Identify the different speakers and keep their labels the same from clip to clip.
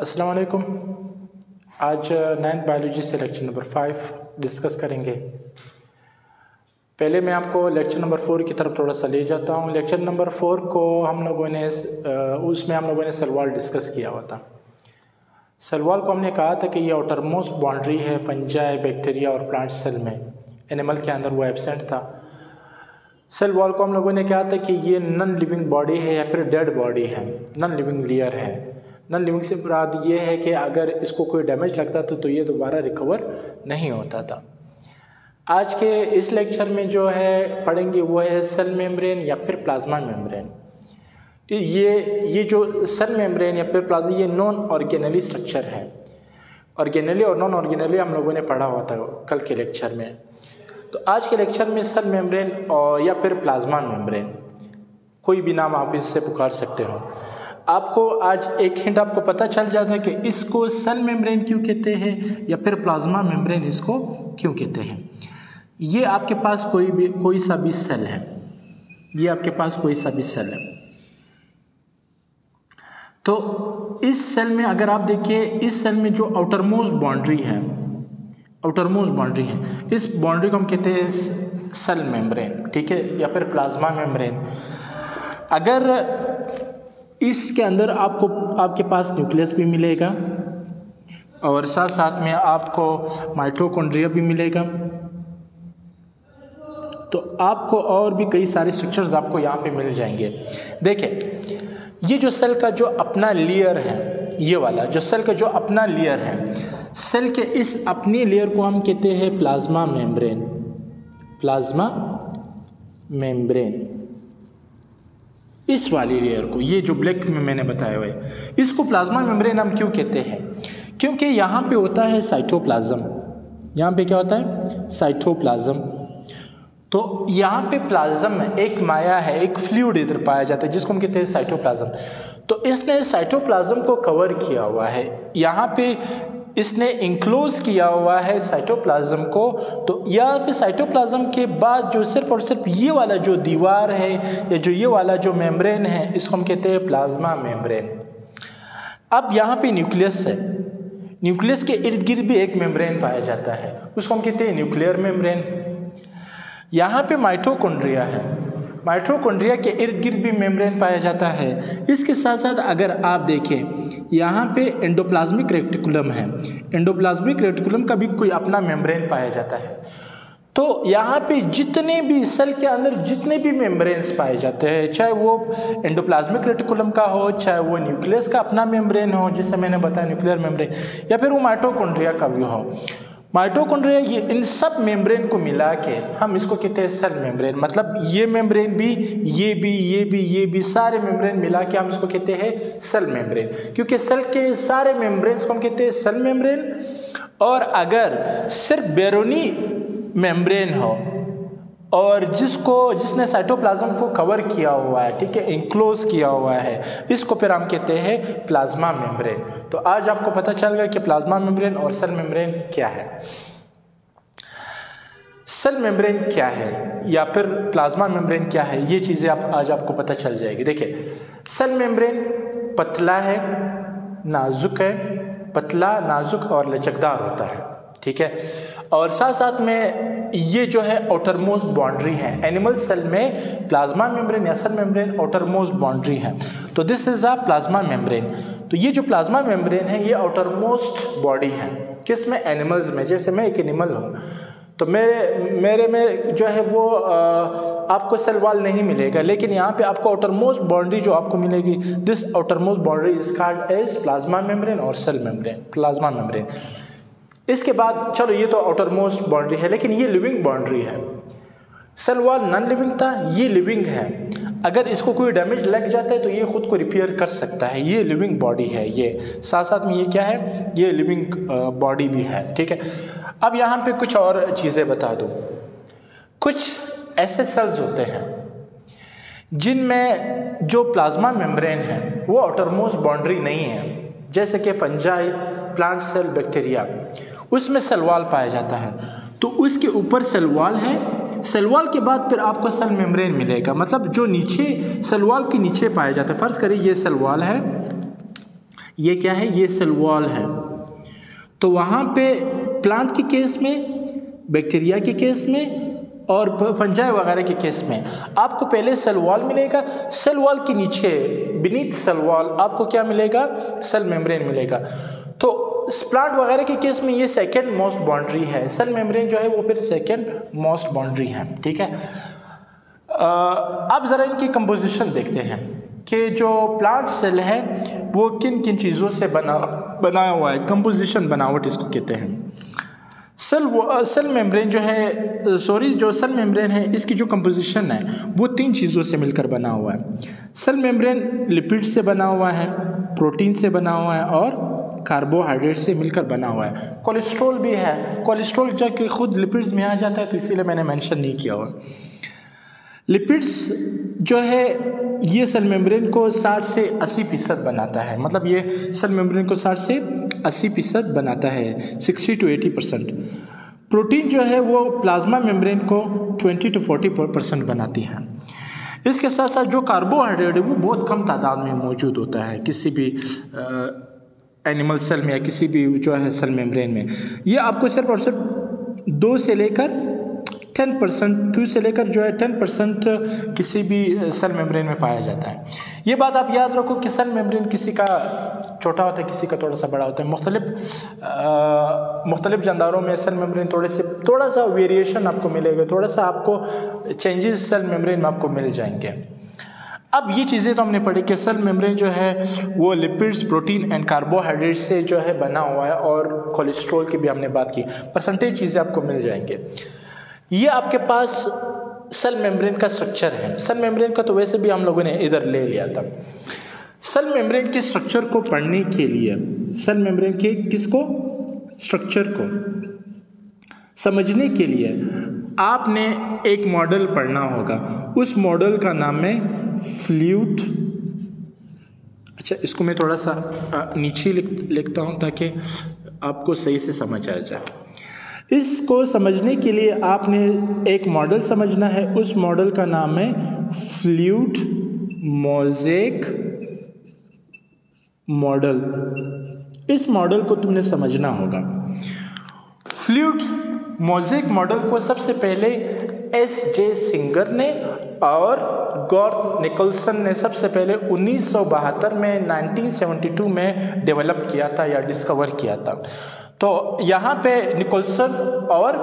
Speaker 1: अस्सलाम वालेकुम। आज 9th बायोलॉजी से लेक्चर नंबर 5 डिस्कस करेंगे। पहले मैं आपको लेक्चर नंबर 4 की तरफ थोड़ा सा ले जाता हूँ। लेक्चर नंबर 4 को हम लोगों ने सेल वॉल डिस्कस किया हुआ था। सेल वॉल को हमने कहा था कि ये आउटर मोस्ट बाउंड्री है फंजाई, बैक्टीरिया और प्लांट सेल में। एनिमल के अंदर वो एब्सेंट था। सेल वॉल को हम लोगों ने कहा था कि ये नॉन लिविंग बॉडी है या फिर डेड बॉडी है, नॉन लिविंग लेयर है। नॉन लिविंग से मुराद ये है कि अगर इसको कोई डैमेज लगता था तो ये दोबारा रिकवर नहीं होता था। आज के इस लेक्चर में जो है पढ़ेंगे वो है सेल मेम्ब्रेन या फिर प्लाज्मा मेम्ब्रेन। ये जो सेल मेम्ब्रेन या फिर प्लाज्मा ये नॉन ऑर्गेनली स्ट्रक्चर है। ऑर्गेनली और नॉन ऑर्गेनली हम लोगों ने पढ़ा हुआ था कल के लेक्चर में। तो आज के लेक्चर में सेल मेम्ब्रेन और या फिर प्लाज्मा मेम्ब्रेन, कोई भी नाम आप इससे पुकार सकते हो। आपको आज एक हिंट आपको पता चल जाता है कि इसको सेल मेम्ब्रेन क्यों कहते हैं या फिर प्लाज्मा मेम्ब्रेन इसको क्यों कहते हैं। ये आपके पास कोई सा भी सेल है, ये आपके पास कोई सा भी सेल है। तो इस सेल में अगर आप देखिए, इस सेल में जो आउटर मोस्ट बाउंड्री है, इस बाउंड्री को हम कहते हैं सेल मेम्ब्रेन, ठीक है, या फिर प्लाज्मा मेम्ब्रेन। अगर इसके अंदर आपके पास न्यूक्लियस भी मिलेगा और साथ साथ में आपको माइटोकॉन्ड्रिया भी मिलेगा। तो आपको और भी कई सारे स्ट्रक्चर्स आपको यहाँ पे मिल जाएंगे। देखिए, ये जो सेल का जो अपना लेयर है, ये वाला जो सेल का जो अपना लेयर है, सेल के इस अपनी लेयर को हम कहते हैं प्लाज्मा मेम्ब्रेन। प्लाज्मा मेम्ब्रेन, इस वाली लेयर को, ये जो ब्लैक में मैंने बताया हुआ है, इसको प्लाज्मा मेम्ब्रेन हम क्यों कहते हैं? क्योंकि यहाँ पे होता है साइटोप्लाज्म। यहाँ पे क्या होता है? साइटोप्लाज्म। तो यहाँ पे प्लाज्म में एक माया है, एक फ्लूइड इधर पाया जाता है जिसको हम कहते हैं साइटोप्लाज्म। तो इसने साइटोप्लाज्म को कवर किया हुआ है, यहाँ पे इसने इंक्लोज किया हुआ है साइटोप्लाज्म को। तो यहाँ पे साइटोप्लाज्म के बाद जो सिर्फ और सिर्फ ये वाला जो दीवार है या जो ये वाला जो मेम्ब्रेन है, इसको हम कहते हैं प्लाज्मा मेम्ब्रेन। अब यहाँ पे न्यूक्लियस है, न्यूक्लियस के इर्द गिर्द भी एक मेम्ब्रेन पाया जाता है, उसको हम कहते हैं न्यूक्लियर मेम्ब्रेन। यहाँ पे माइटोकॉन्ड्रिया है, माइटोकॉन्ड्रिया के इर्द गिर्द भी मेम्ब्रेन पाया जाता है। इसके साथ साथ अगर आप देखें, यहाँ पे एंडोप्लाज्मिक रेटिकुलम है, एंडोप्लाज्मिक रेटिकुलम का भी कोई अपना मेम्ब्रेन पाया जाता है। तो यहाँ पे जितने भी सेल के अंदर जितने भी मेम्ब्रेन्स पाए जाते हैं, चाहे वो एंडोप्लाज्मिक रेटिकुलम का हो, चाहे वो न्यूक्लियस का अपना मेम्ब्रेन हो जिसे मैंने बताया न्यूक्लियर मेम्ब्रेन, या फिर वो माइटोकॉन्ड्रिया का भी हो, माइटोकॉन्ड्रिया, ये इन सब मेम्ब्रेन को मिला के हम इसको कहते हैं सेल मेम्ब्रेन। मतलब ये मेम्ब्रेन भी, ये भी सारे मेम्ब्रेन मिला के हम इसको कहते हैं सेल मेम्ब्रेन। क्योंकि सेल के सारे मेम्ब्रेन्स को हम कहते हैं सेल मेम्ब्रेन। और अगर सिर्फ बैरोनी मेम्ब्रेन हो और जिसने साइटोप्लाज्म को कवर किया हुआ है, ठीक है, इंक्लोज किया हुआ है, इसको फिर हम कहते हैं प्लाज्मा मेम्ब्रेन। तो आज आपको पता चल गया कि प्लाज्मा मेम्ब्रेन और सेल मेम्ब्रेन क्या है। सेल मेम्ब्रेन क्या है या फिर प्लाज्मा मेम्ब्रेन क्या है, ये चीज़ें आज आपको पता चल जाएगी। देखिए, सेल मेम्ब्रेन पतला है, नाजुक है, पतला, नाजुक और लचकदार होता है, ठीक है। और साथ साथ में ये जो है आउटर मोस्ट बाउंड्री है। एनिमल सेल में प्लाज्मा मेम्ब्रेन या cell membrane outermost boundary है। तो this is a plasma membrane. तो ये जो प्लाज्मा मेम्ब्रेन है ये आउटर मोस्ट बॉडी है। किस में? एनिमल्स में। जैसे मैं एक एनिमल हूँ तो मेरे में जो है वो आपको सेल वॉल नहीं मिलेगा, लेकिन यहाँ पे आपको आउटर मोस्ट बाउंड्री जो आपको मिलेगी, this outermost boundary is called as plasma membrane और सेल मेम्ब्रेन, प्लाज्मा मेम्ब्रेन। इसके बाद चलो, ये तो आउटर मोस्ट बाउंड्री है, लेकिन ये लिविंग बाउंड्री है। सेल वॉल नॉन लिविंग था, ये लिविंग है। अगर इसको कोई डैमेज लग जाता है तो ये खुद को रिपेयर कर सकता है, ये लिविंग बॉडी है। ये साथ साथ में ये क्या है? ये लिविंग बॉडी भी है, ठीक है। अब यहाँ पे कुछ और चीज़ें बता दूँ। कुछ ऐसे सेल्स होते हैं जिनमें जो प्लाज्मा मेम्ब्रेन है वो आउटर मोस्ट बाउंड्री नहीं है, जैसे कि फंजाई, प्लांट सेल, बैक्टीरिया, उसमें सेल वॉल पाया जाता है। तो उसके ऊपर सेल वॉल है, सेल वॉल के बाद फिर आपको सेल मेम्ब्रेन मिलेगा, मतलब जो नीचे सेल वॉल के नीचे पाया जाता है। फर्ज करिए ये सेल वॉल है, ये क्या है, ये सेल वॉल है। तो वहाँ पे प्लांट के केस में, बैक्टीरिया के केस में और फंजाई वगैरह के केस में आपको पहले सेल वॉल मिलेगा, सेल वॉल के नीचे बीनीथ सेल वॉल आपको क्या मिलेगा, सेल मेम्ब्रेन मिलेगा। तो प्लांट वगैरह के केस में ये सेकेंड मोस्ट बाउंड्री है, सेल मेम्ब्रेन जो है वो फिर सेकेंड मोस्ट बाउंड्री है, ठीक है। अब ज़रा इनकी कंपोजिशन देखते हैं कि जो प्लांट सेल है वो किन किन चीज़ों से बनाया हुआ है। कंपोजिशन, बनावट इसको कहते हैं। सेल मेम्ब्रेन जो है, जो सेल मेम्ब्रेन है इसकी जो कंपोजिशन है वो 3 चीज़ों से मिलकर बना हुआ है। सेल मेम्ब्रेन लिपिड से बना हुआ है, प्रोटीन से बना हुआ है और कार्बोहाइड्रेट से मिलकर बना हुआ है। कोलेस्ट्रॉल भी है, कोलेस्ट्रॉल जो कि खुद लिपिड्स में आ जाता है, तो इसीलिए मैंने मेंशन नहीं किया हुआ। लिपिड्स जो है ये सेल मेम्ब्रेन को 60 से 80% बनाता है, मतलब ये सेल मेम्ब्रेन को 60 से 80% बनाता है, 60 to 80%। प्रोटीन जो है वो प्लाज्मा मेम्ब्रेन को 20 to 40% बनाती है। इसके साथ साथ जो कार्बोहाइड्रेट है वो बहुत कम तादाद में मौजूद होता है किसी भी एनिमल सेल में या किसी भी जो है सेल मेम्ब्रेन में। ये आपको सिर्फ और सिर्फ 2 से लेकर 10% किसी भी सेल मेम्ब्रेन में पाया जाता है। ये बात आप याद रखो कि सेल मेम्ब्रेन किसी का छोटा होता है, किसी का थोड़ा सा बड़ा होता है। मुख्तलिफ जानदारों में सेल मेम्ब्रेन थोड़ा सा वेरिएशन आपको मिलेगा, थोड़ा सा आपको चेंजेस सेल मेम्ब्रेन में आपको मिल जाएंगे। अब ये चीज़ें तो हमने पढ़ी कि सेल मेम्ब्रेन जो है वो लिपिड्स, प्रोटीन एंड कार्बोहाइड्रेट से जो है बना हुआ है, और कोलेस्ट्रॉल की भी हमने बात की। परसेंटेज चीज़ें आपको मिल जाएंगे। ये आपके पास सेल मेम्ब्रेन का स्ट्रक्चर है। सेल मेम्ब्रेन का तो वैसे भी हम लोगों ने इधर ले लिया था। सेल मेम्ब्रेन के स्ट्रक्चर को पढ़ने के लिए, सेल मेम्ब्रेन के स्ट्रक्चर को समझने के लिए आपने एक मॉडल पढ़ना होगा। उस मॉडल का नाम है फ्लूइड। अच्छा, इसको मैं थोड़ा सा नीचे लिखता हूँ ताकि आपको सही से समझ आ जाए। इसको समझने के लिए आपने एक मॉडल समझना है। उस मॉडल का नाम है फ्लूइड मोज़ेक मॉडल। इस मॉडल को तुमने समझना होगा। फ्लूइड मोज़ेक मॉडल को सबसे पहले S.J. सिंगर ने और गॉर्थ निकोलसन ने सबसे पहले 1972 में 1972 में डेवलप किया था या डिस्कवर किया था। तो यहाँ पे निकोलसन और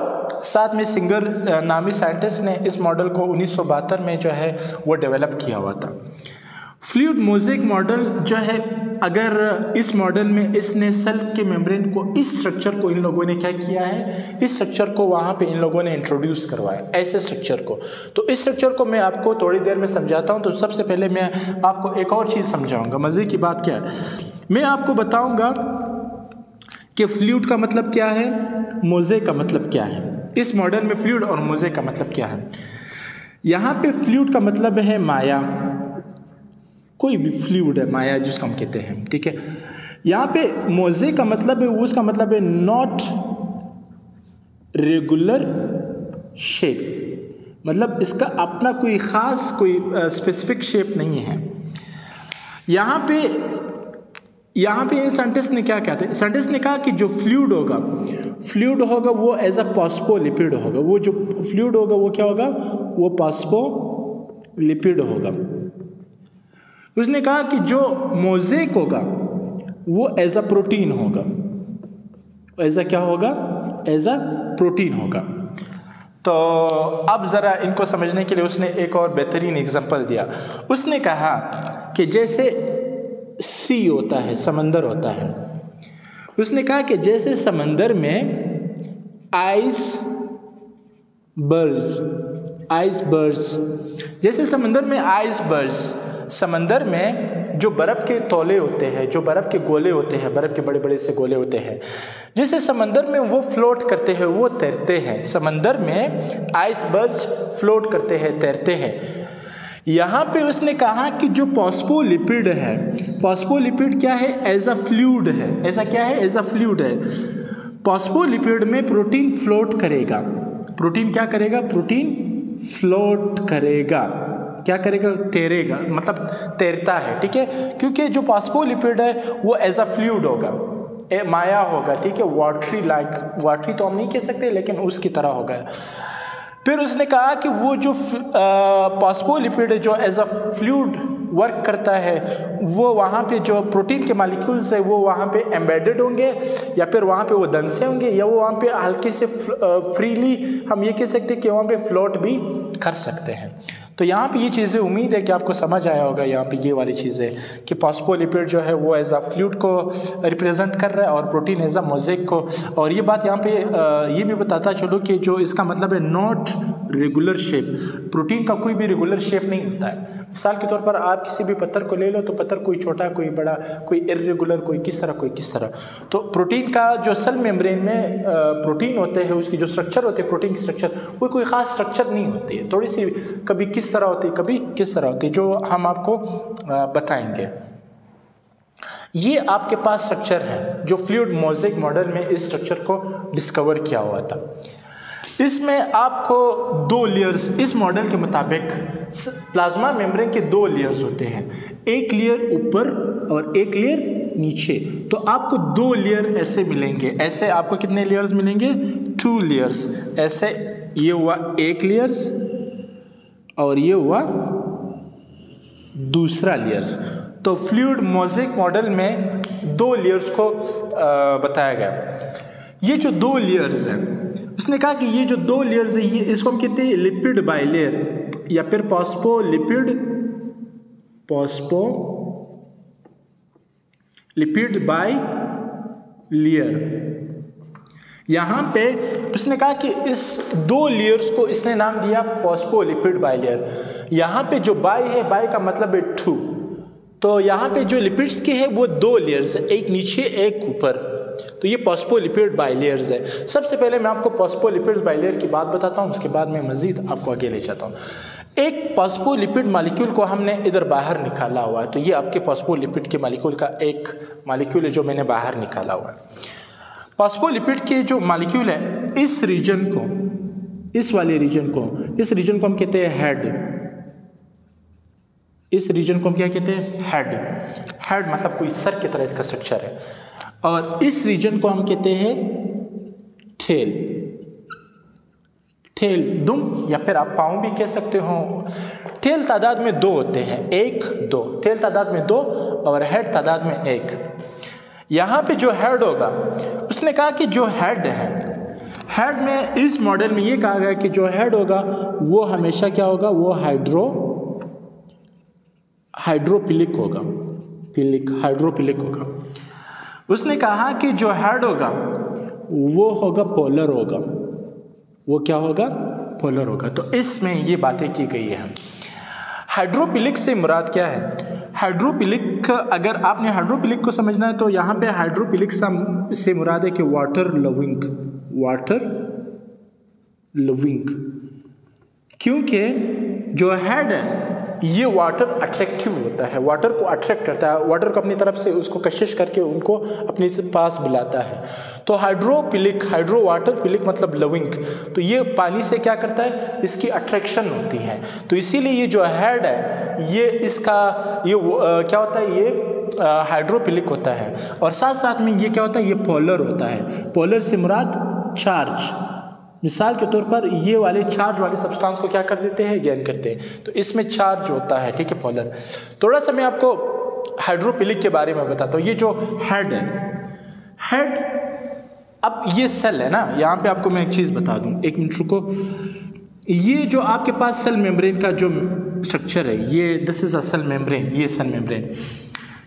Speaker 1: साथ में सिंगर नामी साइंटिस्ट ने इस मॉडल को 1972 में जो है वो डेवलप किया हुआ था। फ्लूइड मोज़ेक मॉडल जो है, अगर इस मॉडल में इसने सेल के मेम्ब्रेन को, इस स्ट्रक्चर को इन लोगों ने क्या किया है, इस स्ट्रक्चर को वहाँ पे इन लोगों ने इंट्रोड्यूस करवाया, ऐसे स्ट्रक्चर को। तो इस स्ट्रक्चर को मैं आपको थोड़ी देर में समझाता हूँ। तो सबसे पहले मैं आपको एक और चीज़ समझाऊँगा। मज़े की बात क्या है, मैं आपको बताऊँगा कि फ्लूइड का मतलब क्या है, मोज़ेक का मतलब क्या है। इस मॉडल में फ्लूइड और मोज़ेक का मतलब क्या है। यहाँ पे फ्लूइड का मतलब है माया, कोई भी फ्लूइड है, माया जिसको हम कहते हैं, ठीक है। यहाँ पे मोज़ेक का मतलब है, उसका मतलब है नॉट रेगुलर शेप, मतलब इसका अपना कोई ख़ास, कोई स्पेसिफिक शेप नहीं है। यहाँ पे साइंटिस्ट ने क्या कहते हैं, साइंटिस्ट ने कहा कि जो फ्लूइड होगा वो एज अ फॉस्फोलिपिड होगा। वो जो फ्लूइड होगा वो क्या होगा, वो फॉस्फोलिपिड होगा। उसने कहा कि जो मोज़ेक होगा वो एज अ प्रोटीन होगा। एज अ क्या होगा, एज अ प्रोटीन होगा। तो अब ज़रा इनको समझने के लिए उसने एक और बेहतरीन एग्जांपल दिया। उसने कहा कि जैसे सी होता है, समंदर होता है। उसने कहा कि जैसे समंदर में आइसबर्ग्स, जैसे समंदर में आइसबर्ग्स, समंदर में जो बर्फ़ के तौले होते हैं, जो बर्फ़ के गोले होते हैं, बर्फ़ के बड़े बड़े से गोले होते हैं, जैसे समंदर में वो फ्लोट करते हैं, वो तैरते हैं। समंदर में आइसबर्ग्स फ्लोट करते हैं, तैरते हैं। यहाँ पे उसने कहा कि जो फॉस्फोलिपिड है, फॉस्फोलिपिड क्या है, एज अ फ्लूइड है। ऐसा क्या है, एज अ फ्लूइड है। फॉस्फोलिपिड में प्रोटीन फ्लोट करेगा। प्रोटीन क्या करेगा, प्रोटीन फ्लोट करेगा। क्या करेगा, तैरेगा, मतलब तैरता है, ठीक है, क्योंकि जो फॉस्फोलिपिड है वो एज अ फ्लूइड होगा, माया होगा, ठीक है, वाटरी लाइक, वाटरी तो हम नहीं कह सकते लेकिन उसकी तरह होगा। फिर उसने कहा कि वो जो फॉस्फोलिपिड जो एज अ फ्लूइड वर्क करता है वो वहाँ पे जो प्रोटीन के मॉलिक्यूल्स है वो वहाँ पे एम्बेडेड होंगे या फिर वहाँ पे वो दंसे होंगे या वो वहाँ पे हल्के से फ्रीली हम ये कह सकते हैं कि वहाँ पे फ्लोट भी कर सकते हैं। तो यहाँ पे ये चीज़ें उम्मीद है कि आपको समझ आया होगा, यहाँ पे ये वाली चीज़ें कि फॉस्फोलिपिड जो है वो एज अ फ्लूइड को रिप्रेजेंट कर रहा है और प्रोटीन एज अ मोज़ेक को। और ये बात यहाँ पे ये भी बताता चलो कि जो इसका मतलब है नॉट रेगुलर शेप, प्रोटीन का कोई भी रेगुलर शेप नहीं होता है। मिसाल के तौर पर आप किसी भी पत्थर को ले लो तो पत्थर कोई छोटा कोई बड़ा, कोई इर्रेगुलर, कोई किस तरह कोई किस तरह। तो प्रोटीन का जो सेल मेम्ब्रेन में प्रोटीन होते हैं उसकी जो स्ट्रक्चर होती है, प्रोटीन की स्ट्रक्चर, वो कोई ख़ास स्ट्रक्चर नहीं होती है, थोड़ी सी कभी किस तरह होती है कभी किस तरह होती है, जो हम आपको बताएंगे। ये आपके पास स्ट्रक्चर है जो फ्लूइड मोज़ेक मॉडल में इस स्ट्रक्चर को डिस्कवर किया हुआ था। इसमें आपको 2 लेयर्स, इस मॉडल के मुताबिक प्लाज्मा मेम्ब्रेन के 2 लेयर्स होते हैं, एक लेयर ऊपर और एक लेयर नीचे। तो आपको 2 लेयर ऐसे मिलेंगे, ऐसे आपको कितने लेयर्स मिलेंगे, 2 लेयर्स। ऐसे ये हुआ एक लेयर्स और ये हुआ दूसरा लेयर्स। तो फ्लूइड मोज़ेक मॉडल में 2 लेयर्स को बताया गया। ये जो 2 लेयर्स हैं, उसने कहा कि ये जो 2 लेयर्स है ये इसको हम कहते हैं लिपिड बाइलेयर या फिर लिपिड बाई लेयर। यहाँ पे उसने कहा कि इस 2 लेयर्स को इसने नाम दिया फॉस्फोलिपिड बाइलेयर। यहाँ पे जो बाई है, बाई का मतलब है 2, तो यहाँ पे जो लिपिड्स के है वो 2 लेयर्स है, एक नीचे एक ऊपर। तो ये फॉस्फोलिपिड बाइलेयर्स है। सबसे पहले मैं आपको फॉस्फोलिपिड बाइलेयर की बात बताता हूँ, उसके बाद मैं मजीद आपको आगे ले जाता हूँ। एक फॉस्फोलिपिड मॉलिक्यूल को हमने इधर बाहर निकाला हुआ है, तो ये आपके फॉस्फोलिपिड के मॉलिक्यूल का एक मॉलिक्यूल है जो मैंने बाहर निकाला हुआ है। फॉस्फोलिपिड के जो मॉलिक्यूल है इस रीजन को, इस वाले रीजन को, इस रीजन को हम कहते हैं हेड। इस रीजन को हम क्या कहते हैं, हेड। हेड मतलब कोई सर की तरह इसका स्ट्रक्चर है। और इस रीजन को हम कहते हैं टेल। टेल, दुम या फिर आप पाँव भी कह सकते हो। टेल तादाद में 2 होते हैं, 1 2, टेल तादाद में 2 और हेड तादाद में 1। यहाँ पे जो हेड होगा, उसने कहा कि जो हेड है, हेड में इस मॉडल में ये कहा गया कि जो हेड होगा वो हमेशा क्या होगा, वो हाइड्रोपिलिक होगा, हाइड्रोपिलिक होगा। उसने कहा कि जो हेड होगा वो होगा पोलर होगा, वो क्या होगा, पोलर होगा। तो इसमें ये बातें की गई है। हाइड्रोपिलिक से मुराद क्या है, हाइड्रोपिलिक, अगर आपने हाइड्रोपिलिक को समझना है तो यहाँ पे हाइड्रोपिलिक से मुराद है कि वाटर लविंग, क्योंकि जो हेड है ये वाटर अट्रैक्टिव होता है, वाटर को अट्रैक्ट करता है, वाटर को अपनी तरफ से उसको कशिश करके उनको अपने पास बुलाता है। तो हाइड्रोपिलिक, हाइड्रो वाटर, पिलिक मतलब लविंग, तो ये पानी से क्या करता है, इसकी अट्रैक्शन होती है। तो इसीलिए ये जो हेड है ये इसका क्या होता है, ये हाइड्रोपिलिक होता है। और साथ साथ में ये क्या होता है, ये पोलर होता है। पोलर से मुराद चार्ज, मिसाल के तौर पर ये वाले चार्ज वाले सब्सटेंस को क्या कर देते हैं, गेन करते हैं, तो इसमें चार्ज होता है, ठीक है, पोलर। थोड़ा सा मैं आपको हाइड्रोपिलिक के बारे में बताता हूँ। ये जो हेड है, हेड, अब ये सेल है ना, यहाँ पे आपको मैं एक चीज़ बता दूँ, 1 मिनट रुको। ये जो आपके पास सेल मेम्ब्रेन का जो स्ट्रक्चर है, ये this is a cell membrane, ये सेल मेम्ब्रेन।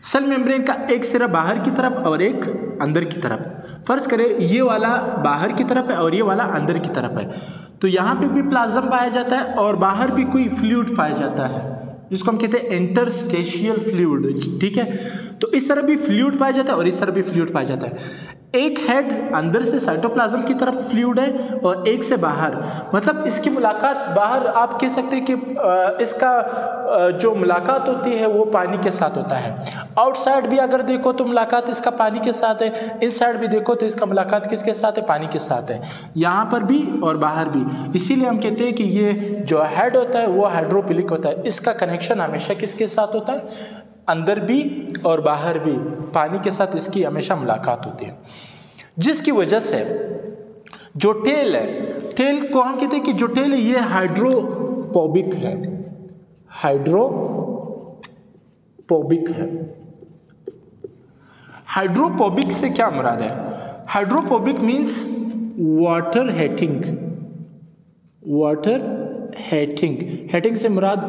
Speaker 1: सेल मेम्ब्रेन का एक सिरा बाहर की तरफ और एक अंदर की तरफ। फर्ज करें ये वाला बाहर की तरफ है और ये वाला अंदर की तरफ है, तो यहाँ पे भी प्लाज्म पाया जाता है और बाहर भी कोई फ्लूइड पाया जाता है जिसको हम कहते हैं इंटरस्टेशियल फ्लूइड, ठीक है। तो इस तरह भी फ्लूइड पाया जाता है और इस तरह भी फ्लूइड पाया जाता है। एक हेड अंदर से साइटोप्लाज्म की तरफ फ्लूइड है और एक से बाहर, मतलब इसकी मुलाकात बाहर आप कह सकते हैं कि इसका जो मुलाकात होती है वो पानी के साथ होता है। आउटसाइड भी अगर देखो तो मुलाकात इसका पानी के साथ है, इनसाइड भी देखो तो इसका मुलाकात किसके साथ है, पानी के साथ है, यहाँ पर भी और बाहर भी। इसीलिए हम कहते हैं कि ये जो हेड होता है वो हाइड्रोफिलिक होता है। इसका कनेक्शन हमेशा किसके साथ होता है, अंदर भी और बाहर भी, पानी के साथ इसकी हमेशा मुलाकात होती है। जिसकी वजह से जो टेल है, टेल को हम कहते हैं कि जो टेल है ये हाइड्रोपोबिक है, हाइड्रोपोबिक है। हाइड्रोपोबिक से क्या मुराद है? Hydrophobic means water hating, water hating, hating से मुराद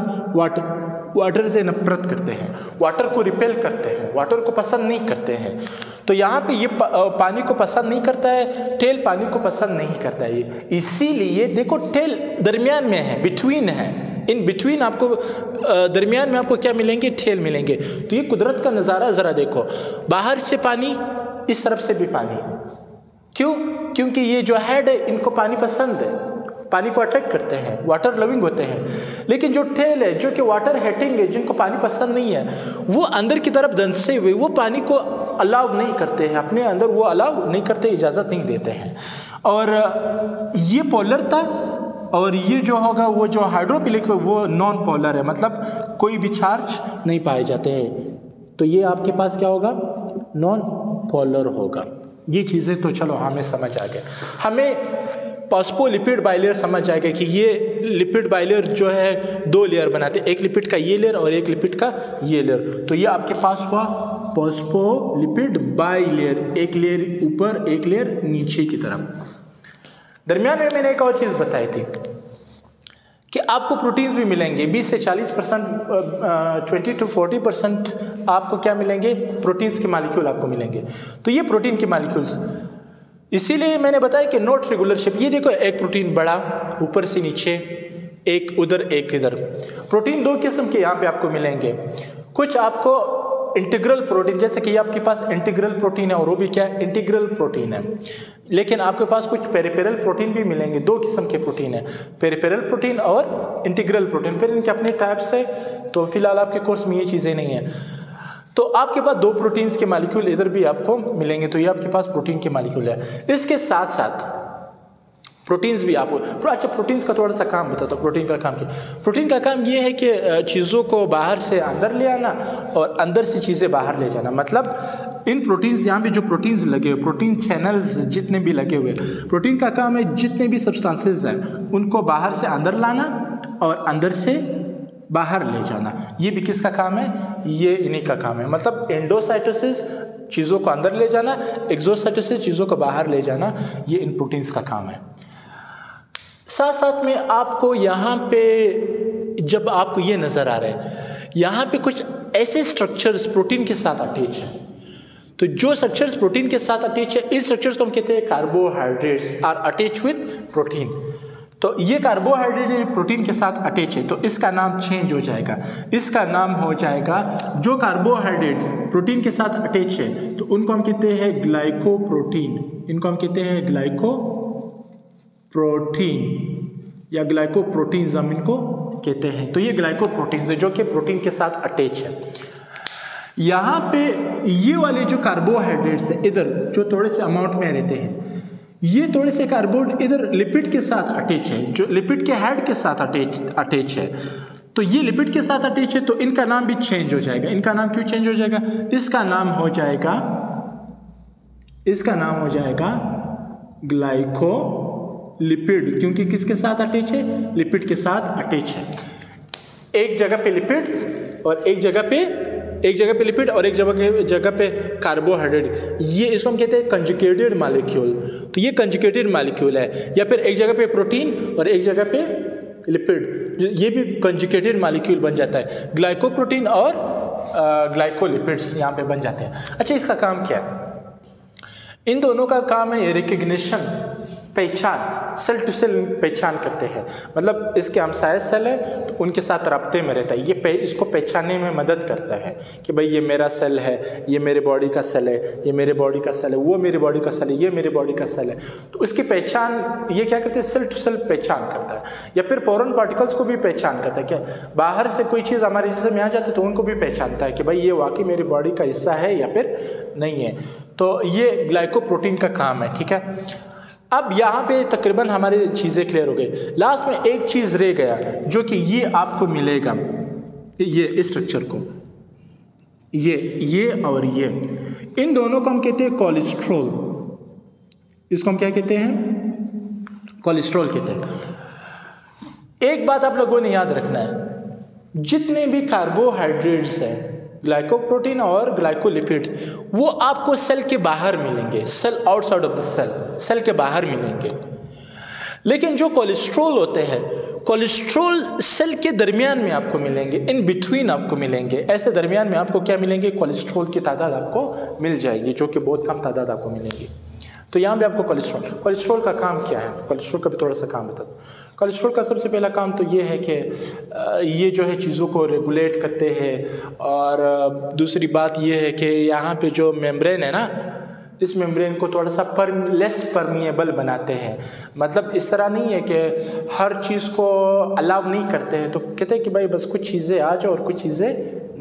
Speaker 1: वाटर से नफरत करते हैं, वाटर को रिपेल करते हैं, वाटर को पसंद नहीं करते हैं। तो यहाँ पे ये पानी को पसंद नहीं करता है, टेल पानी को पसंद नहीं करता है। ये इसीलिए देखो टेल दरमियान में है, बिटवीन है, इन बिटवीन आपको दरमियान में आपको क्या मिलेंगे, टेल मिलेंगे। तो ये कुदरत का नज़ारा ज़रा देखो, बाहर से पानी, इस तरफ से भी पानी। क्यों? क्योंकि ये जो हेड है इनको पानी पसंद है, पानी को अट्रैक्ट करते हैं, वाटर लविंग होते हैं। लेकिन जो टेल है जो कि वाटर हेटिंग है, जिनको पानी पसंद नहीं है, वो अंदर की तरफ धंसे हुए वो पानी को अलाउ नहीं करते हैं, अपने अंदर वो अलाउ नहीं करते, इजाज़त नहीं देते हैं। और ये पोलर था, और ये जो होगा वो जो हाइड्रोफिलिक है वो नॉन पोलर है, मतलब कोई भी चार्ज नहीं पाए जाते हैं। तो ये आपके पास क्या होगा, नॉन पोलर होगा। ये चीज़ें तो चलो हमें समझ आ गए। हमें फॉस्फोलिपिड बाइलेयर समझ आएगा कि ये लिपिड बाइलेयर जो है दो लेयर बनाते हैं, एक लिपिड का ये लेयर और एक लिपिड का ये लेयर। तो ये आपके पास हुआ फॉस्फोलिपिड बाइलेयर, एक लेयर ऊपर एक लेयर नीचे की तरफ। दरमियान में मैंने एक और चीज़ बताई थी कि आपको प्रोटीन्स भी मिलेंगे, 20 से 40%, 20 to 40% आपको क्या मिलेंगे, प्रोटीन्स के मालिक्यूल आपको मिलेंगे। तो ये प्रोटीन के मालिक्यूल्स, इसीलिए मैंने बताया कि नॉट रेगुलर शेप। ये देखो एक प्रोटीन बड़ा ऊपर से नीचे, एक उधर एक इधर। प्रोटीन दो किस्म के यहाँ पे आपको मिलेंगे। कुछ आपको इंटीग्रल प्रोटीन, जैसे कि आपके पास इंटीग्रल प्रोटीन है और वो भी क्या है, इंटीग्रल प्रोटीन है। लेकिन आपके पास कुछ पेरिफेरल प्रोटीन भी मिलेंगे, दो किस्म के प्रोटीन है, पेरिफेरल प्रोटीन और इंटीग्रल प्रोटीन। फिर इनके अपने टाइप्स है, तो फिलहाल आपके कोर्स में ये चीज़ें नहीं है। तो आपके पास दो प्रोटीन्स के मालिक्यूल इधर भी आपको मिलेंगे, तो ये आपके पास प्रोटीन के मालिक्यूल है। इसके साथ साथ प्रोटीन्स भी आपको, अच्छा प्रोटीन्स का थोड़ा सा काम बताता हूँ। प्रोटीन का काम क्या? प्रोटीन का काम ये है कि चीज़ों को बाहर से अंदर ले आना और अंदर से चीज़ें बाहर ले जाना। मतलब इन प्रोटीन्स, यहाँ पे जो प्रोटीन्स लगे हुए, प्रोटीन चैनल्स जितने भी लगे हुए, प्रोटीन का काम है जितने भी सब्सटेंसेस हैं उनको बाहर से अंदर लाना और अंदर से बाहर ले जाना। ये भी किसका काम है? ये इन्हीं का काम है। मतलब एंडोसाइटोसिस चीज़ों को अंदर ले जाना, एक्सोसाइटोसिस चीज़ों को बाहर ले जाना, ये इन प्रोटीन्स का काम है। साथ साथ में आपको यहाँ पे जब आपको ये नज़र आ रहा है, यहाँ पे कुछ ऐसे स्ट्रक्चर्स प्रोटीन के साथ अटैच हैं। तो जो स्ट्रक्चर्स प्रोटीन के साथ अटैच है, इस स्ट्रक्चर्स को हम कहते हैं carbohydrates are attach with protein. तो ये कार्बोहाइड्रेट प्रोटीन के साथ अटैच है, तो इसका नाम चेंज हो जाएगा। इसका नाम हो जाएगा, जो कार्बोहाइड्रेट प्रोटीन के साथ अटैच है तो उनको हम कहते हैं ग्लाइकोप्रोटीन। इनको हम कहते हैं ग्लाइकोप्रोटीन या ग्लाइकोप्रोटीन्स हम इनको कहते हैं। तो ये ग्लाइकोप्रोटीन्स है जो कि प्रोटीन के साथ अटैच है। यहाँ पे ये वाले जो कार्बोहाइड्रेट्स है इधर जो थोड़े से अमाउंट में रहते हैं, ये थोड़े से कार्बोहाइड्रेट इधर लिपिड के साथ अटैच है, जो लिपिड के हेड के साथ अटैच है। तो ये लिपिड के साथ अटैच है, तो इनका नाम भी चेंज हो जाएगा। इनका नाम क्यों चेंज हो जाएगा? इसका नाम हो जाएगा ग्लाइकोलिपिड, क्योंकि किसके साथ अटैच है? लिपिड के साथ अटैच है। एक जगह पे लिपिड और एक जगह पे लिपिड और एक जगह पे कार्बोहाइड्रेट, ये इसको हम कहते हैं कंजुगेटेड मॉलिक्यूल। तो ये कंजुगेटेड मॉलिक्यूल है, या फिर एक जगह पे प्रोटीन और एक जगह पे लिपिड, ये भी कंजुगेटेड मॉलिक्यूल बन जाता है। ग्लाइकोप्रोटीन और ग्लाइकोलिपिड्स यहाँ पे बन जाते हैं। अच्छा, इसका काम क्या है? इन दोनों का काम है रिकग्निशन, पहचान। सेल टू सेल पहचान करते हैं, मतलब इसके हमसाया सेल है तो उनके साथ रब्ते में रहता है। ये इसको पहचानने में मदद करता है कि भाई ये मेरा सेल है, ये मेरे बॉडी का सेल है, ये मेरे बॉडी का सेल है, वो मेरे बॉडी का सेल है, ये मेरे बॉडी का सेल है। तो उसकी पहचान ये क्या करते हैं, सेल टू सेल पहचान करता है। या फिर फोरेन पार्टिकल्स को भी पहचान करता है, क्या बाहर से कोई चीज़ हमारे जिस्म में आ जाती है तो उनको भी पहचानता है कि भाई ये वाकई मेरी बॉडी का हिस्सा है या फिर नहीं है। तो ये ग्लाइकोप्रोटीन का काम है, ठीक है। अब यहाँ पे तकरीबन हमारी चीज़ें क्लियर हो गई। लास्ट में एक चीज़ रह गया जो कि ये आपको मिलेगा, ये इस स्ट्रक्चर को, ये और ये, इन दोनों को हम कहते हैं कोलेस्ट्रॉल। इसको हम क्या कहते हैं, कोलेस्ट्रॉल कहते हैं। एक बात आप लोगों ने याद रखना है, जितने भी कार्बोहाइड्रेट्स हैं, ग्लाइकोप्रोटीन और ग्लाइकोलिपिड, वो आपको सेल के बाहर मिलेंगे, cell outside of the cell, cell के बाहर मिलेंगे। लेकिन जो कोलेस्ट्रॉल होते हैं, कोलेस्ट्रॉल सेल के दरमियान में आपको मिलेंगे, इन बिटवीन आपको मिलेंगे। ऐसे दरमियान में आपको क्या मिलेंगे, कोलेस्ट्रॉल की तादाद आपको मिल जाएगी, जो कि बहुत कम तादाद आपको मिलेगी। तो यहाँ पे आपको कोलेस्ट्रॉल का काम क्या है, कोलेस्ट्रॉल का भी थोड़ा सा काम बता दो। कोलेस्ट्रॉल का सबसे पहला काम तो ये है कि ये जो है चीज़ों को रेगुलेट करते हैं। और दूसरी बात ये है कि यहाँ पे जो मेम्ब्रेन है ना, इस मेम्ब्रेन को थोड़ा सा लेस परमिएबल बनाते हैं। मतलब इस तरह नहीं है कि हर चीज़ को अलाउ नहीं करते हैं, तो कहते हैं कि भाई बस कुछ चीज़ें आ जाओ और कुछ चीज़ें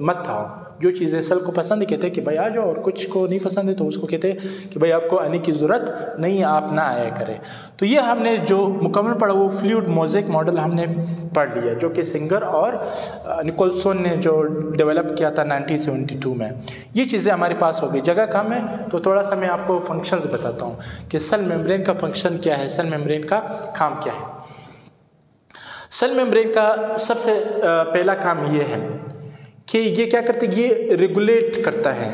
Speaker 1: मत आओ। जो चीज़ें सेल को पसंद है कहते हैं कि भाई आ जाओ, और कुछ को नहीं पसंद है तो उसको कहते हैं कि भाई आपको आने की ज़रूरत नहीं है, आप ना आया करें। तो ये हमने जो मुकम्मल पढ़ा वो फ्लूइड मोज़ेक मॉडल हमने पढ़ लिया, जो कि सिंगर और निकोलसन ने जो डेवलप किया था 1972 में। ये चीज़ें हमारे पास हो गई। जगह कम है तो थोड़ा सा मैं आपको फंक्शंस बताता हूँ कि सेल मेम्ब्रेन का फंक्शन क्या है, सेल मेम्ब्रेन का काम क्या है। सेल मेम्ब्रेन का सबसे पहला काम ये है कि ये क्या करते हैं, ये रेगुलेट करता है।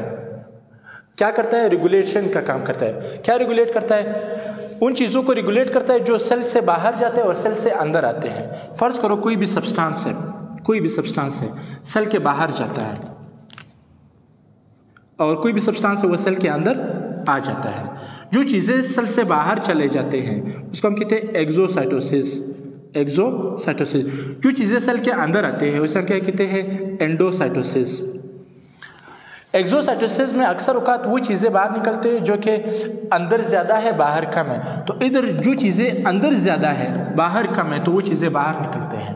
Speaker 1: क्या करता है, रेगुलेशन का काम करता है। क्या रेगुलेट करता है, उन चीज़ों को रेगुलेट करता है जो सेल से बाहर जाते हैं और सेल से अंदर आते हैं। फर्ज करो कोई भी सब्सटेंस है, सेल के बाहर जाता है और कोई भी सब्सटेंस है वो सेल के अंदर आ जाता है। जो चीज़ें सेल से बाहर चले जाते हैं उसको हम कहते हैं एक्सोसाइटोसिस। जो चीज़ें सेल के अंदर आते हैं उसे हम क्या कहते हैं, एंडोसाइटोसिस। एक्सोसाइटोसिस में अक्सर औकात वो चीज़ें बाहर निकलते हैं जो कि अंदर ज़्यादा है बाहर कम है। तो इधर जो चीज़ें अंदर ज़्यादा है बाहर कम है तो वो चीज़ें बाहर निकलते हैं।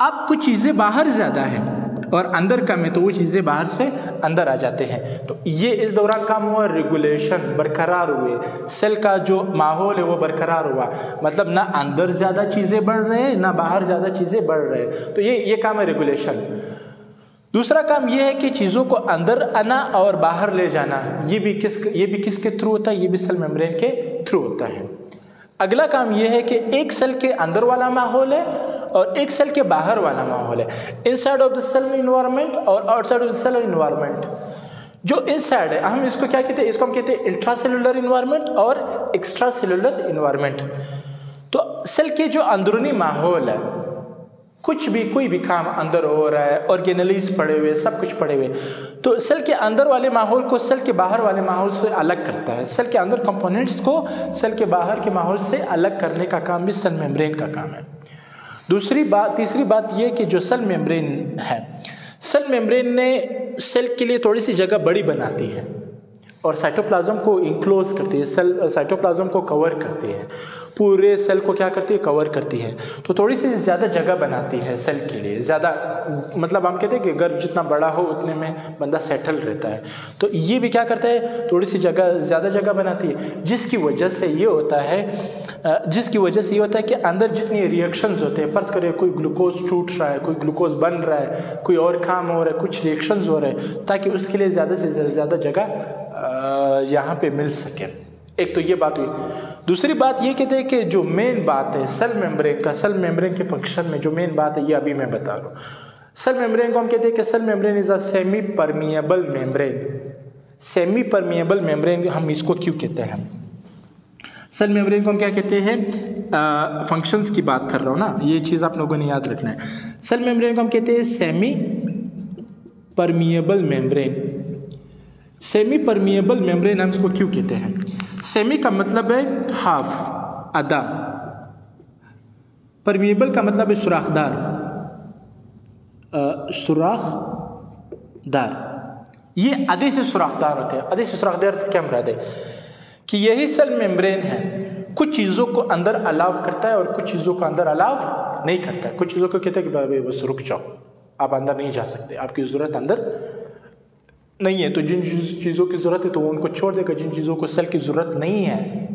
Speaker 1: अब कुछ चीज़ें बाहर ज़्यादा है और अंदर कम है तो वो चीज़ें बाहर से अंदर आ जाते हैं। तो ये इस दौरान काम हुआ, रेगुलेशन बरकरार हुए, सेल का जो माहौल है वो बरकरार हुआ। मतलब ना अंदर ज़्यादा चीज़ें बढ़ रहे हैं ना बाहर ज़्यादा चीज़ें बढ़ रहे हैं। तो ये काम है रेगुलेशन। दूसरा काम ये है कि चीज़ों को अंदर आना और बाहर ले जाना। ये भी किसके थ्रू होता है, ये भी सेल मेम्ब्रेन के थ्रू होता है। अगला काम ये है कि एक सेल के अंदर वाला माहौल है और एक सेल के बाहर वाला माहौल है, inside of the cell environment और outside of the cell environment. जो इनसाइड है हम इसको क्या कहते हैं, इसको हम कहते हैं इंट्रा सेलुलर इन्वायरमेंट और एक्स्ट्रा सेलुलर इन्वायरमेंट। तो सेल के जो अंदरूनी माहौल है, कुछ भी कोई भी काम अंदर हो रहा है, ऑर्गेनेलीज पड़े हुए, सब कुछ पड़े हुए, तो सेल के अंदर वाले माहौल को सेल के बाहर वाले माहौल से अलग करता है। सेल के अंदर कंपोनेंट्स को सेल के बाहर के माहौल से अलग करने का काम भी सेल मेम्ब्रेन का काम है। तीसरी बात ये कि जो सेल मेम्ब्रेन है, सेल मेम्ब्रेन ने सेल के लिए थोड़ी सी जगह बड़ी बनाती है और साइटोप्लाज्म को इंक्लोज करती है, सेल साइटोप्लाज्म को कवर करती है, पूरे सेल को क्या करती है, कवर करती है। तो थोड़ी सी ज़्यादा जगह बनाती है सेल के लिए, ज़्यादा मतलब हम कहते हैं कि घर जितना बड़ा हो उतने में बंदा सेटल रहता है। तो ये भी क्या करता है, थोड़ी सी ज़्यादा जगह बनाती है, जिसकी वजह से ये होता है कि अंदर जितनी रिएक्शंस होते हैं, फर्ज करें कोई ग्लूकोज टूट रहा है, कोई ग्लूकोज बन रहा है, कोई और काम हो रहा है, कुछ रिएक्शंस हो रहे हैं, ताकि उसके लिए ज़्यादा से ज़्यादा जगह यहाँ पे मिल सके। एक तो ये बात हुई। दूसरी बात ये कहते हैं कि जो मेन बात है सेल मेम्ब्रेन के फंक्शन में जो मेन बात है ये अभी मैं बता रहा हूँ। सेल मेम्ब्रेन को हम कहते हैं कि cell membrane is a semi permeable membrane. हम इसको क्यों कहते हैं, सेल मेम्ब्रेन को हम क्या कहते हैं, फंक्शंस की बात कर रहा हूँ ना, ये चीज़ आप लोगों ने याद रखना है। सेल मेम्ब्रेन को हम कहते हैं सेमी परमिएबल मेम्ब्रेन हम इसको क्यों कहते हैं। सेमी का मतलब है हाफ, आधा, परमिएबल का मतलब है सुराखदार, सुराखदार। ये आधे से सुराखदार होते हैं। आधे से सुराखदार से क्या मुराद है कि यही सेल मेम्ब्रेन है, कुछ चीज़ों को अंदर अलाव करता है और कुछ चीज़ों को अंदर अलाव नहीं करता है। कुछ चीज़ों को कहते हैं कि भाई बस रुक जाओ, आप अंदर नहीं जा सकते, आपकी ज़रूरत अंदर नहीं है। तो जिन चीज़ों की ज़रूरत है तो वो उनको छोड़ देगा, जिन चीज़ों को सेल की ज़रूरत नहीं है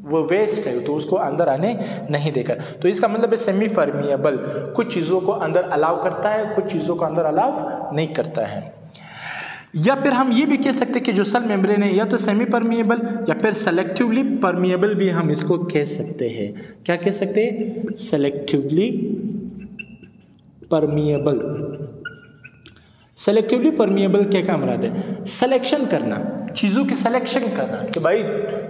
Speaker 1: वो वेस्ट है तो उसको अंदर आने नहीं देगा। तो इसका मतलब है सेमी परमिएबल, कुछ चीज़ों को अंदर अलाव करता है, कुछ चीज़ों को अंदर अलाव नहीं करता है। या फिर हम ये भी कह सकते हैं कि जो सेल मेम्ब्रेन है या तो सेमी परमिएबल या फिर सेलेक्टिवली परमिएबल भी हम इसको कह सकते हैं। क्या कह सकते हैं? Selectively permeable. सेलेक्टिवली परमिएबल क्या मुराद है? सिलेक्शन करना, चीज़ों की सिलेक्शन करना कि भाई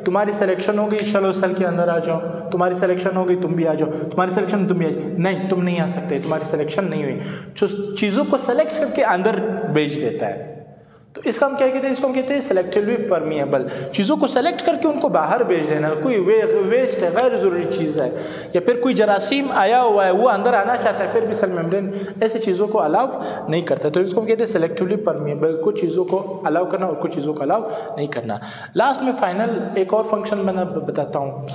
Speaker 1: तुम्हारी सिलेक्शन हो गई, चलो सेल के अंदर आ जाओ, तुम्हारी सिलेक्शन हो गई, तुम भी आ जाओ, तुम्हारी सिलेक्शन तुम भी आ जाओ, नहीं तुम नहीं आ सकते, तुम्हारी सिलेक्शन नहीं हुई। जो चीज़ों को सेलेक्ट करके अंदर भेज देता है, तो इसका हम क्या कहते हैं? इसको हम कहते हैं सेलेक्टिवली परमिएबल। चीज़ों को सेलेक्ट करके उनको बाहर भेज देना, कोई वेस्ट है, गैर ज़रूरी चीज़ है, या फिर कोई जरासीम आया हुआ है वो अंदर आना चाहता है, फिर भी सेल मेम्ब्रेन ऐसी चीज़ों को अलाउ नहीं करता। तो इसको हम कहते हैं सेलेक्टिवली परमिएबल, कुछ चीज़ों को अलाउ करना और कुछ चीज़ों को अलाउ नहीं करना। लास्ट में फाइनल एक और फंक्शन मैं बताता हूँ।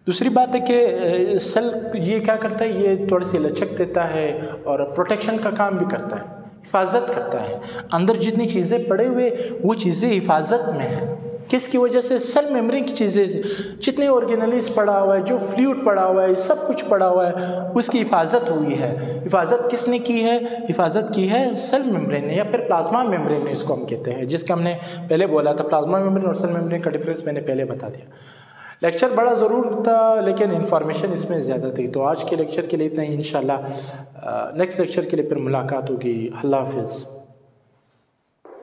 Speaker 1: दूसरी बात है कि सेल ये क्या करता है, ये थोड़ी सी लचक देता है और प्रोटेक्शन का काम भी करता है, हिफाजत करता है। अंदर जितनी चीज़ें पड़े हुए वो चीज़ें हिफाजत में हैं। किसकी वजह से? सेल मेम्ब्रेन की चीज़ें, जितने ऑर्गेनेल्स पड़ा हुआ है, जो फ्लूइड पड़ा हुआ है, सब कुछ पड़ा हुआ है, उसकी हिफाजत हुई है। हिफाजत किसने की है? हिफाजत की है सेल मेम्ब्रेन ने या फिर प्लाज्मा मेम्ब्रेन ने, इसको हम कहते हैं, जिसका हमने पहले बोला था। प्लाज्मा मेम्ब्रेन और सेल मेम्ब्रेन का डिफरेंस मैंने पहले बता दिया। लेक्चर बड़ा ज़रूर था लेकिन इन्फॉर्मेशन इसमें ज़्यादा थी। तो आज के लेक्चर के लिए इतना ही। इंशाल्लाह नेक्स्ट लेक्चर के लिए फिर मुलाकात होगी। अल्लाह हाफिज़।